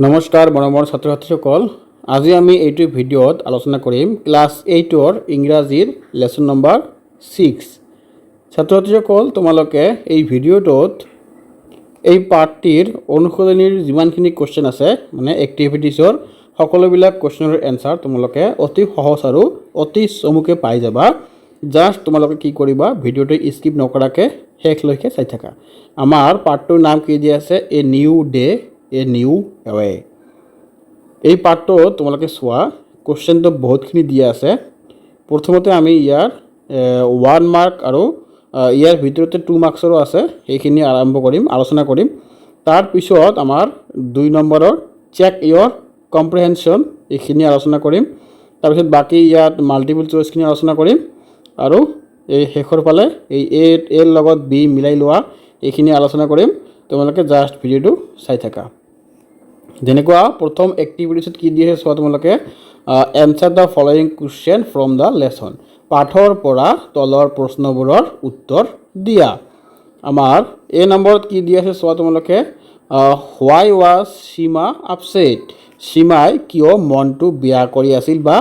নমস্কাৰ মৰমৰ ছাত্ৰ ছাত্ৰীসকল, আজি আমি এইটো ভিডিঅ'ত আলোচনা কৰিম ক্লাছ 8ৰ ইংৰাজীৰ লেসন নম্বৰ 6। ছাত্ৰ ছাত্ৰীসকল, তোমালোকে এই ভিডিঅ'টোত এই পাৰ্টটিৰ অনুশীলনীৰ যিমানখিনি কোৱেশ্চন আছে মানে এক্টিভিটিছৰ সকলোবিলাক কোৱেশ্চনৰ এনসাৰ তোমালোকে অতি সহজ আৰু অতি চমুকে পাই যাবা। জাস্ট তোমালোকে কি কৰিবা, ভিডিঅ'টো স্কিপ নকৰাকে শেষলৈকে চাই থাকা। আমাৰ পাৰ্টটোৰ নাম কি দিয়া আছে, a new day a new way. এই পাৰ্টটো তোমালোকে চোৱা, কোৱেশ্চনটো বহুতখিনি দিয়া আছে। প্ৰথমতে আমি ইয়াৰ 1 মাৰ্ক আৰু ইয়াৰ ভিতৰতে 2 মাৰ্কছৰো আছে, সেইখিনি আলোচনা কৰিম। তাৰপিছত আমাৰ 2 নম্বৰৰ চেক ইয়ৰ কম্প্ৰিহেনশ্যন, এইখিনি আলোচনা কৰিম। তাৰপিছত বাকী ইয়াত মাল্টিপল চইচখিনি আলোচনা কৰিম আৰু এই শেষৰ ফালে এই এৰ লগত বি মিলাই লোৱা এইখিনি আলোচনা কৰিম। তোমালোকে জাষ্ট ভিডিঅ'টো চাই থাকা। যেনেকুৱা প্ৰথম এক্টিভিটিছত কি দিয়ে চোৱা, তোমালোকে answer the following question from the lesson, পাঠৰ পৰা তলৰ প্ৰশ্নবোৰৰ উত্তৰ দিয়া। আমাৰ এ নম্বৰত কি দিয়া আছে চোৱা, তোমালোকে হোৱাই ৱাজ সীমা আপছেট, সীমাই কিয় মনটো বেয়া কৰি আছিল বা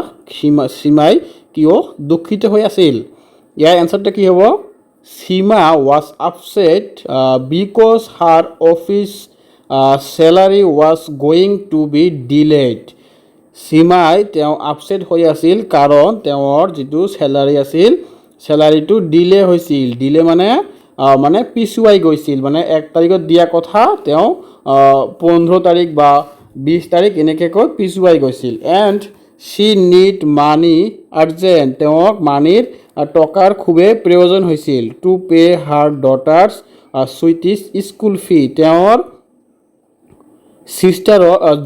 সীমাই কিয় দুখিত হৈ আছিল। ইয়াৰ এনসাৰটা কি হ'ব, Seema was upset because her office salary was going to be delayed। সীমাই তেওঁ আপছেট হৈ আছিল কাৰণ তেওঁৰ যিটো চেলাৰী আছিল, চেলাৰীটো ডিলে হৈছিল। ডিলে মানে পিছুৱাই গৈছিল, মানে 1 তাৰিখত দিয়া কথা তেওঁ 15 তাৰিখ বা 20 তাৰিখ এনেকৈ কৈ পিছুৱাই গৈছিল। And she need money urgent, তেওঁক মানিৰ টকাৰ খুবেই প্ৰয়োজন হৈছিল। to pay her daughter's Swedish school fee, তেওঁৰ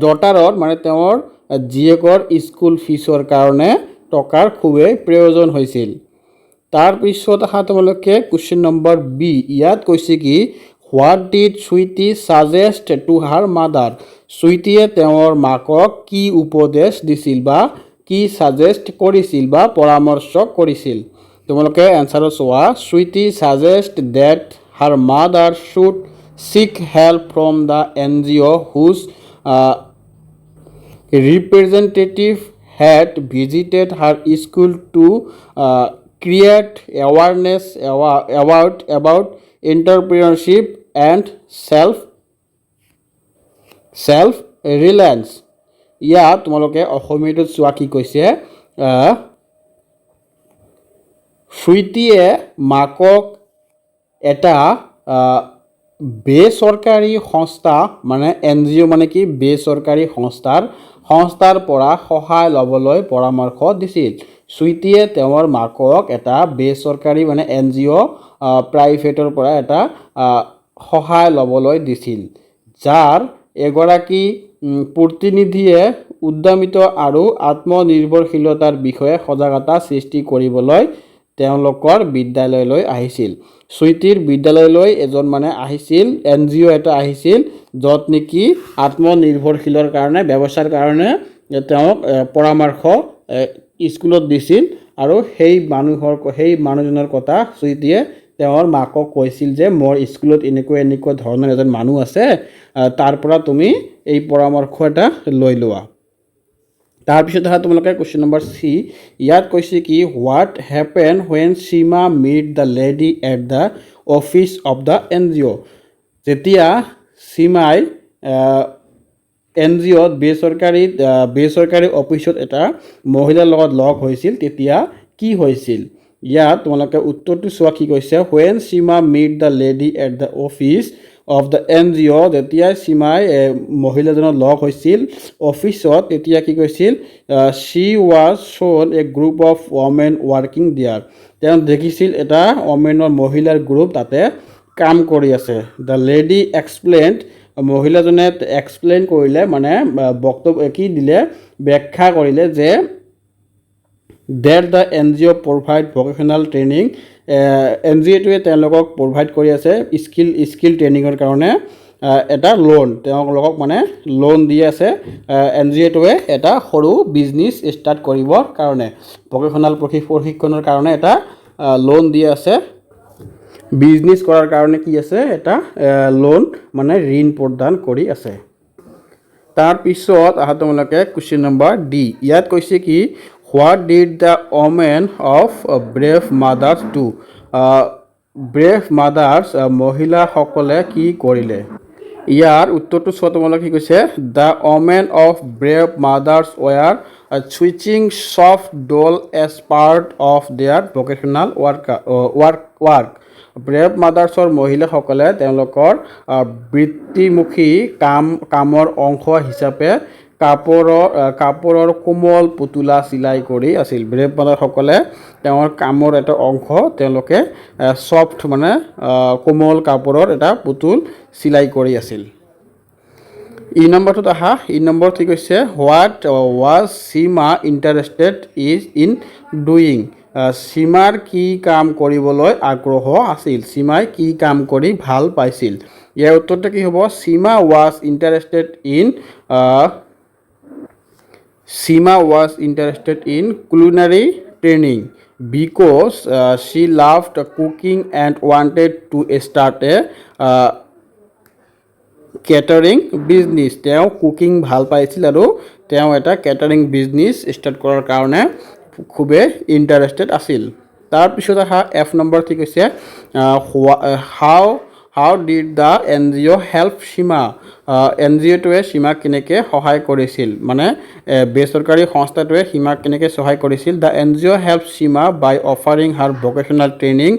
ডটাৰৰ মানে তেওঁৰ জীয়েকৰ স্কুল ফিজৰ কাৰণে টকাৰ খুবেই প্ৰয়োজন হৈছিল। তাৰপিছত আহা তোমালোকে কুৱেশ্যন নম্বৰ বি। ইয়াত কৈছে কি, what did Sweety suggest to her mother, চুইটিয়ে তেওঁৰ মাকক কি উপদেশ দিছিল বা কি ছাজেষ্ট কৰিছিল বা পৰামৰ্শ কৰিছিল। তোমালোকে এনসাৰত চোৱা, Sweety suggest that her mother should seek help from the NGO whose representative had visited her school to create awareness about entrepreneurship and self-reliance। ইয়াত তোমালোকে অসমীয়াটোত চোৱা কি কৈছে, চুইটিয়ে মাকক এটা বেচৰকাৰী সংস্থা মানে NGO মানে কি বেচৰকাৰী সংস্থাৰ পৰা সহায় ল'বলৈ পৰামৰ্শ দিছিল। চুইটিয়ে তেওঁৰ মাকক এটা বেচৰকাৰী মানে NGO প্ৰাইভেটৰ পৰা এটা সহায় ল'বলৈ দিছিল, যাৰ এগৰাকী প্ৰতিনিধিয়ে উদ্যমিত আৰু আত্মনিৰ্ভৰশীলতাৰ বিষয়ে সজাগতা সৃষ্টি কৰিবলৈ তেওঁলোকৰ বিদ্যালয়লৈ আহিছিল। চুইটিৰ বিদ্যালয়লৈ এজন আহিছিল, NGO এটা আহিছিল, য'ত নেকি আত্মনিৰ্ভৰশীলৰ কাৰণে ব্যৱসায়ৰ কাৰণে তেওঁক পৰামৰ্শ স্কুলত দিছিল। আৰু সেই মানুহজনৰ কথা চুইটিয়ে তেওঁৰ মাকক কৈছিল যে মোৰ স্কুলত এনেকুৱা ধৰণৰ এজন মানুহ আছে, তাৰ পৰা তুমি এই পৰামৰ্শ এটা লৈ লোৱা। তাৰপিছত আহা তোমালোকে কুৱেশ্যন নম্বৰ চি। ইয়াত কৈছে কি, what happen when Seema meet the lady at the office of the NGO, যেতিয়া সীমাই NGOত বেচৰকাৰী অফিচত এটা মহিলাৰ লগত লগ হৈছিল তেতিয়া কি হৈছিল। ইয়াত তোমালোকে উত্তৰটো চোৱা কি কৈছে, when Seema meet the lady at the office of the NGO, যেতিয়া সীমাই মহিলাজনৰ লগ হৈছিল অফিচত তেতিয়া কি কৈছিল, she was shown a group of women working there, তেওঁ দেখিছিল এটা মহিলাৰ গ্ৰুপ তাতে কাম কৰি আছে। দ্য লেডি এক্সপ্লেইনড, মহিলাজনে এক্সপ্লেইন কৰিলে মানে বক্তব্য কি দিলে, ব্যাখ্যা কৰিলে যে that the NGO provide vocational training, NGOটোৱে তেওঁলোকক প্ৰভাইড কৰি আছে স্কিল ট্ৰেইনিঙৰ কাৰণে এটা লোন, তেওঁলোকক লোন দি আছে NGOটোৱে এটা সৰু বিজনেছ ষ্টাৰ্ট কৰিবৰ কাৰণে, ভকেশ্যনেল প্ৰশিক্ষণৰ কাৰণে এটা লোন দি আছে। বিজনেছ কৰাৰ কাৰণে কি আছে, এটা লোন ঋণ প্ৰদান কৰি আছে। তাৰ পিছত আহা তোমালোকে কুৱেশ্যন নম্বৰ ডি ইয়াত কৈছে কি what did the women of Brave Mothers do Brave Mothers মহিলাসকলে কি কৰিলে ইয়াৰ উত্তৰটো চোৱা তোমালোকে কি কৈছে the women of Brave Mothers were চুইচিং soft doll as part of their vocational work Brave মাদাৰ্ছৰ মহিলাসকলে তেওঁলোকৰ বৃত্তিমুখী কামৰ অংশ হিচাপে কাপোৰৰ কোমল পুতলা চিলাই কৰি আছিল ব্ৰেভ মাদাৰসকলে তেওঁৰ কামৰ এটা অংশ তেওঁলোকে ছফ্ট মানে কোমল কাপোৰৰ এটা পুতুল চিলাই কৰি আছিল ই নম্বৰটোত আহা ই নম্বৰ ঠিক হৈছে what was Seema interested in doing সীমাৰ কি কাম কৰিবলৈ আগ্ৰহ আছিল সীমাই কি কাম কৰি ভাল পাইছিল ইয়াৰ উত্তৰটো কি হ'ব Seema was interested in culinary training because she loved cooking and wanted to start a catering business তেওঁ কুকিং ভাল পাইছিল আৰু তেওঁ এটা কেটাৰিং বিজনেছ ষ্টাৰ্ট কৰাৰ কাৰণে খুবেই ইণ্টাৰেষ্টেড আছিল তাৰপিছত আহা এফ নম্বৰ ঠিক হৈছে how did the N G O' help Seema N G অ'টোৱে সীমাক কেনেকৈ সহায় কৰিছিল মানে বেচৰকাৰী সংস্থাটোৱে সীমাক কেনেকৈ সহায় কৰিছিল the N G O' help Seema by offering her vocational training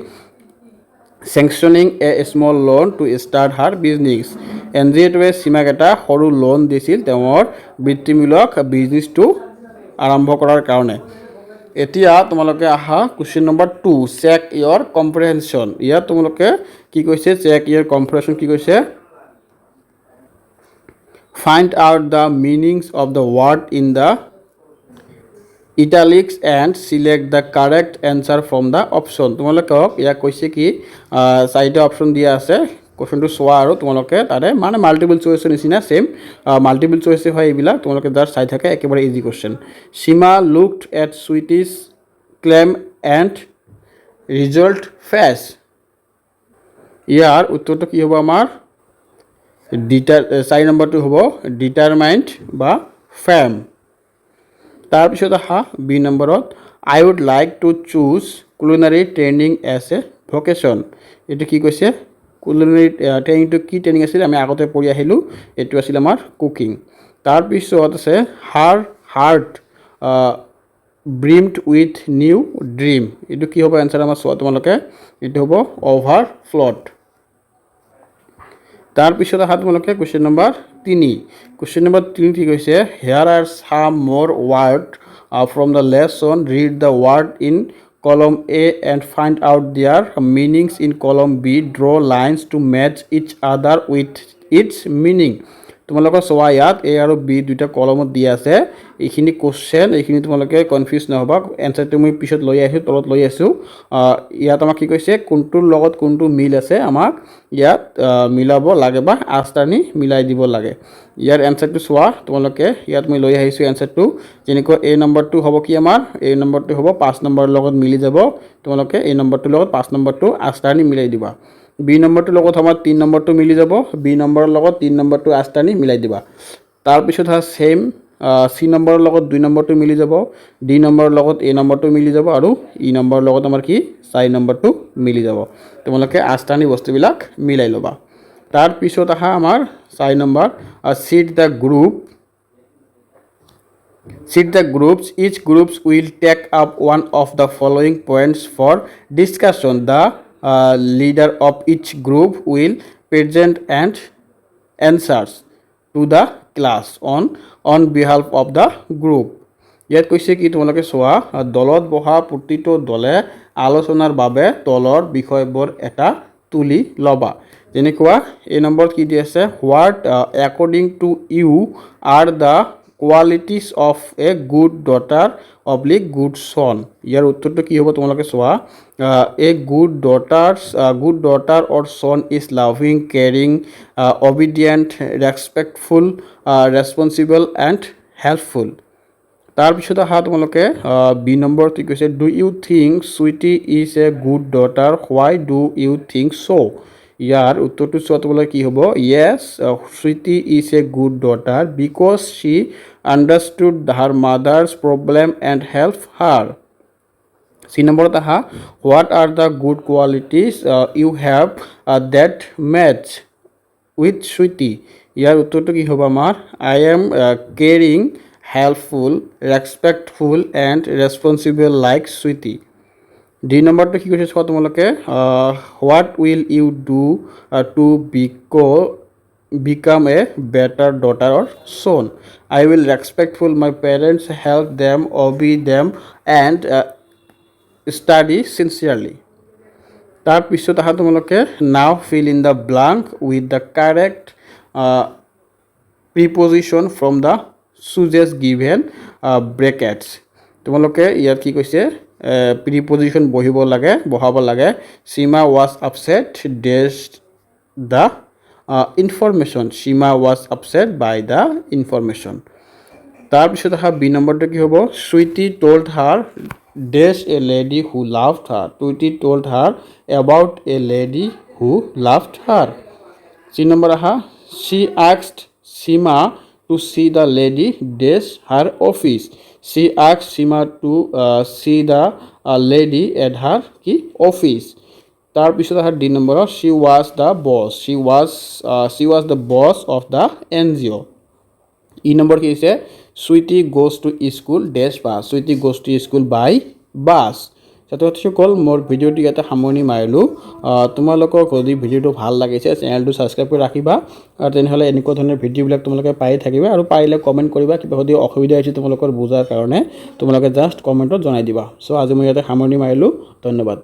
sanctioning a small loan to start her business N G অ'টোৱে সীমাক এটা সৰু লোন দিছিল তেওঁৰ বৃত্তিমূলক বিজনেছটো আৰম্ভ কৰাৰ কাৰণে এতিয়া তোমালোকে আহা question number 2 check your comprehension ইয়াত তোমালোকে কি কৈছে চেক ইয়ৰ কম্প্ৰিহেনশ্যন কি কৈছে find out the meanings of the word in the italics and select the correct answer from the option তোমালোকক ইয়াক কৈছে কি চাৰিটা অপশ্যন দিয়া আছে কোৱেশ্যনটো চোৱা আৰু তোমালোকে তাৰে মানে মাল্টিপল চইচৰ নিচিনা সেম মাল্টিপল চইচে হয় এইবিলাক তোমালোকে যাৰ চাই থাকে একেবাৰে easy question Seema looked at Sweety's calm and resolute face ইয়াৰ উত্তৰটো কি হ'ব আমাৰ চাৰি নম্বৰটো হ'ব ডিটাৰমাইণ্ড বা ফেম তাৰপিছত আহা বি নম্বৰত I would like to choose culinary training as a vocation এইটো কি কৈছে কুলিনাৰী ট্ৰেইনিংটো কি ট্ৰেইনিং আছিল আমি আগতে পঢ়ি আহিলোঁ এইটো আছিল আমাৰ কুকিং তাৰপিছত আছে হাৰ্ট ব্ৰিমড উইথ নিউ ড্ৰিম এইটো কি হ'ব এনচাৰ আমাৰ চোৱা তোমালোকে এইটো হ'ব অভাৰফ্ল'ড তাৰপিছত আহা তোমালোকে কুৱেশ্যন নম্বৰ 3 কুৱেশ্যন নম্বৰ 3 ঠিক হৈছে hair are some more word from the lesson read the word in column A and find out their meanings in column B draw' lines to match each other with it's meaning তোমালোকৰ চোৱা ইয়াত এ আৰু B দুটা কলমত দিয়া আছে এইখিনি question এইখিনি তোমালোকে কনফিউজ নহ'বা এনচাৰটো মই পিছত লৈ আহিছোঁ তলত লৈ আছোঁ ইয়াত আমাক কি কৈছে কোনটোৰ লগত কোনটো মিল আছে আমাক ইয়াত মিলাব লাগে বা আষ্টানি মিলাই দিব লাগে ইয়াৰ এনচাৰটো চোৱা তোমালোকে ইয়াত মই লৈ আহিছোঁ এনচাৰটো যেনেকৈ এই নম্বৰটো হ'ব কি আমাৰ এই নম্বৰটো হ'ব 5 নম্বৰৰ লগত মিলি যাব তোমালোকে এই নম্বৰটোৰ লগত 5 নম্বৰটো আষ্টানি মিলাই দিবা বি নম্বৰটোৰ লগত আমাৰ 3 নম্বৰটো মিলি যাব বি নম্বৰৰ লগত 3 নম্বৰটো আষ্টানি মিলাই দিবা তাৰপিছত হয় সেম চি নম্বৰৰ লগত 2 নম্বৰটো মিলি যাব ডি নম্বৰৰ লগত এ নম্বৰটো মিলি যাব আৰু ই নম্বৰৰ লগত আমাৰ কি 4 নম্বৰটো মিলি যাব তোমালোকে আষ্টানি বস্তুবিলাক মিলাই ল'বা তাৰপিছত আহা আমাৰ 4 number sit the groups each groups will take up one of the following points for discussion the leader of each group will present and answers to the class on behalf of the group ইয়াত কৈছে কি তোমালোকে চোৱা দলত বহা প্ৰতিটো দলে আলোচনাৰ বাবে দলৰ বিষয়বোৰ এটা তুলি ল'বা যেনেকুৱা এই নম্বৰ কি দি আছে what according to you are the qualities of a good daughter / good son ইয়াৰ উত্তৰটো কি হ'ব তোমালোকে চোৱা a good daughter or son is loving caring obedient respectful responsible and helpful তাৰপিছত আহা তোমালোকে বি নম্বৰ ঠিক কৈছে do you think Sweety is a good daughter why do you think so' ইয়াৰ উত্তৰটো চোৱা তোমালোকে কি হ'ব yes Sweety is a good daughter because she understood her mother's problem and helped her. C নম্বৰত আহা what are the good qualities you have that match with Sweety. ইয়াৰ উত্তৰটো কি হ'ব আমাৰ I am caring, helpful, respectful and responsible like Sweety. D নম্বৰটো কি কৈছে চোৱা তোমালোকে what will you do to become a better daughter or son. I will respectful my parents, help them, obey them and study sincerely. তাৰপিছত আহা তোমালোকে now fill in the blank with the correct preposition from the choices given brackets. তোমালোকে ইয়াত কি কৈছে preposition বহাব লাগে Sima was upset dash the information. Sima was upset by the information. তাৰপিছত আহা বি নম্বৰটো কি হ'ব Sweety told her dash a lady who loved her. Sweety told her about a lady who loved her. C number আহা she asked Sima to see the lady dash her office. She asked Sima to see the lady at her office. তাৰপিছত আহা D number she was the boss. She was the boss of the NGO. E number কি হৈছে Sweety goes to school dash bus. Sweety goes to school by bus. ছাত্ৰ ছাত্ৰীসকল মোৰ ভিডিঅ'টো ইয়াতে সামৰণি মাৰিলোঁ তোমালোকৰ যদি ভিডিঅ'টো ভাল লাগিছে চেনেলটো ছাবস্ক্ৰাইব কৰি ৰাখিবা আৰু তেনেহ'লে এনেকুৱা ধৰণৰ ভিডিঅ'বিলাক তোমালোকে পাই থাকিবা আৰু পাৰিলে কমেণ্ট কৰিবা কিবা যদি অসুবিধা হৈছে তোমালোকৰ বুজাৰ কাৰণে তোমালোকে জাষ্ট কমেণ্টত জনাই দিবা চ' আজি মই ইয়াতে সামৰণি মাৰিলোঁ ধন্যবাদ